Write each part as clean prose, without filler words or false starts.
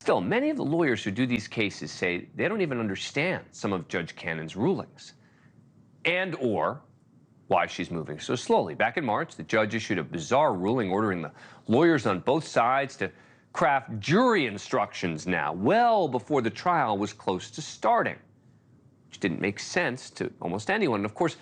Still, many of the lawyers who do these cases say they don't even understand some of Judge Cannon's rulings and or why she's moving so slowly. Back in March, the judge issued a bizarre ruling ordering the lawyers on both sides to craft jury instructions now, well before the trial was close to starting, which didn't make sense to almost anyone. And of course,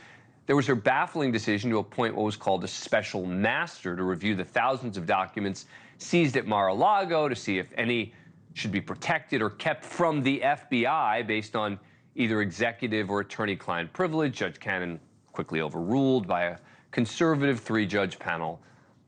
there was her baffling decision to appoint what was called a special master to review the thousands of documents seized at Mar-a-Lago to see if any should be protected or kept from the FBI based on either executive or attorney-client privilege. Judge Cannon quickly overruled by a conservative three-judge panel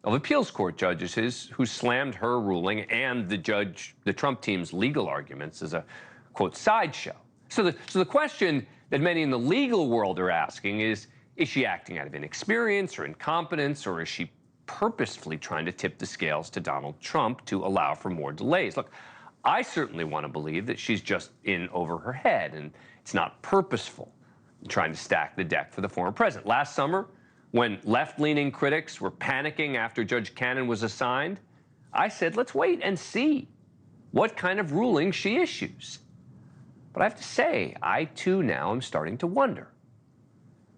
of appeals court judges who slammed her ruling and the Trump team's legal arguments as a, quote, sideshow. So the question that many in the legal world are asking is she acting out of inexperience or incompetence, or is she purposefully trying to tip the scales to Donald Trump to allow for more delays? Look, I certainly want to believe that she's just in over her head and it's not purposeful, trying to stack the deck for the former president. Last summer, when left-leaning critics were panicking after Judge Cannon was assigned, I said, let's wait and see what kind of ruling she issues. But I have to say, I too now am starting to wonder.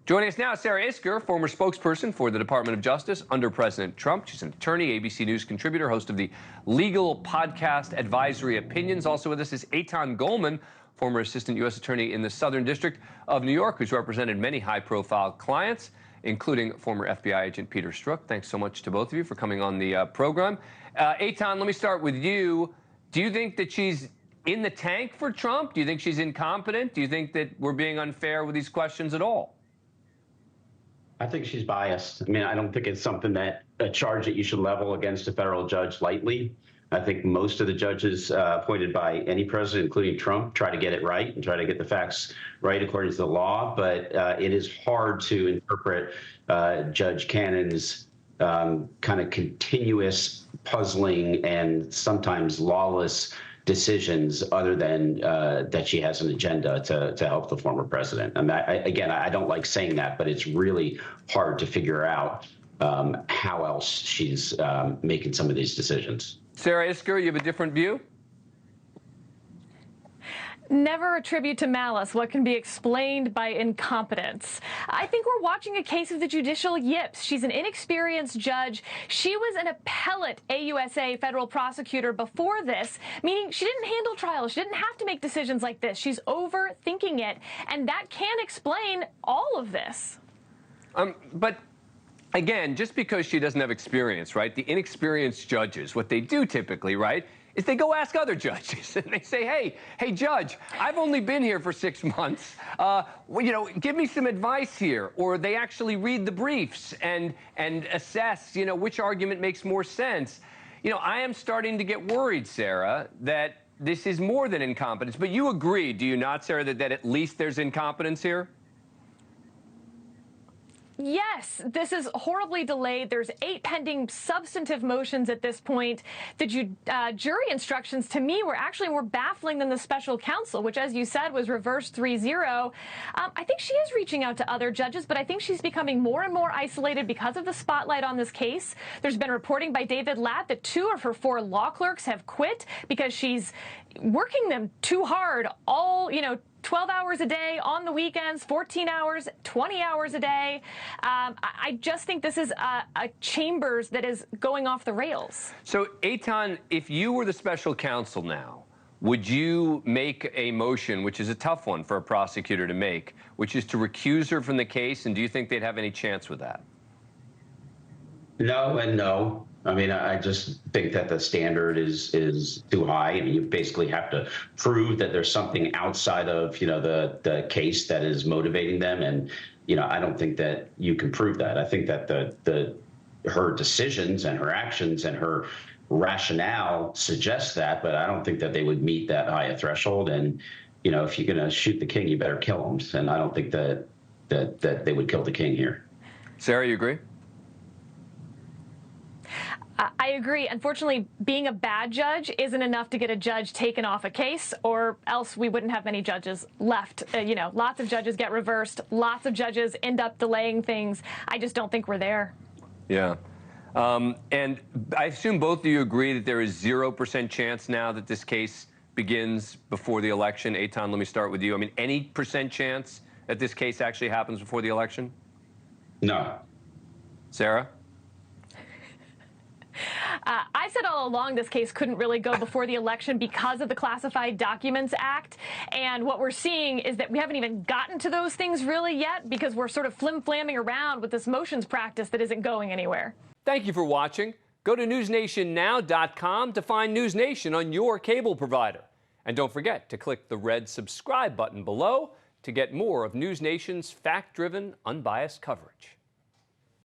Joining us now is Sarah Isgur, former spokesperson for the Department of Justice under President Trump. She's an attorney, ABC News contributor, host of the legal podcast Advisory Opinions. Also with us is Aitan Goelman, former assistant U.S. attorney in the Southern District of New York, who's represented many high-profile clients, including former FBI agent Peter Strzok. Thanks so much to both of you for coming on the program. Aitan, let me start with you. Do you think that she's in the tank for Trump? Do you think she's incompetent? Do you think that we're being unfair with these questions at all? I think she's biased. I mean, I don't think it's something a charge that you should level against a federal judge lightly. I think most of the judges appointed by any president, including Trump, try to get it right and try to get the facts right according to the law. But it is hard to interpret Judge Cannon's kind of continuous puzzling and sometimes lawless decisions other than that she has an agenda to help the former president. And again, I don't like saying that, but it's really hard to figure out how else she's making some of these decisions. Sarah Isgur, you have a different view? Never attribute to malice what can be explained by incompetence. I think we're watching a case of the judicial yips. She's an inexperienced judge. She was an appellate AUSA federal prosecutor before this, meaning she didn't handle trials. She didn't have to make decisions like this. She's overthinking it, and that can explain all of this. But again, just because she doesn't have experience, right? The inexperienced judges, what they do typically, right, is they go ask other judges and they say, hey, judge, I've only been here for 6 months. Give me some advice here. Or they actually read the briefs and assess, which argument makes more sense. I am starting to get worried, Sarah, that this is more than incompetence. But you agree, do you not, Sarah, that at least there's incompetence here? Yes, this is horribly delayed. There's 8 pending substantive motions at this point. The jury instructions, to me, were actually more baffling than the special counsel, which, as you said, was reversed 3-0. I think she is reaching out to other judges, but I think she's becoming more and more isolated because of the spotlight on this case. There's been reporting by David Latt that 2 of her 4 law clerks have quit because she's working them too hard, 12 hours a day on the weekends, 14 hours, 20 hours a day. I just think this is a chambers that is going off the rails. So, Aitan, if you were the special counsel now, would you make a motion, which is a tough one for a prosecutor to make, which is to recuse her from the case, and do you think they'd have any chance with that? No and no. I mean, I just think that the standard is too high. I mean, you basically have to prove that there's something outside of, the case that is motivating them. And, I don't think that you can prove that. I think that her decisions and her actions and her rationale suggest that, but I don't think that they would meet that high a threshold. And, if you're going to shoot the king, you better kill him. And I don't think that they would kill the king here. Sarah, you agree? I agree. Unfortunately, being a bad judge isn't enough to get a judge taken off a case, or else we wouldn't have many judges left. Lots of judges get reversed. Lots of judges end up delaying things. I just don't think we're there. Yeah. And I assume both of you agree that there is 0% chance now that this case begins before the election. Aitan, let me start with you. I mean, any percent chance that this case actually happens before the election? No. Sarah? I said all along this case couldn't really go before the election because of the Classified Documents Act. And what we're seeing is that we haven't even gotten to those things really yet because we're sort of flim-flamming around with this motions practice that isn't going anywhere. Thank you for watching. Go to newsnationnow.com to find NewsNation on your cable provider. And don't forget to click the red subscribe button below to get more of NewsNation's fact-driven, unbiased coverage.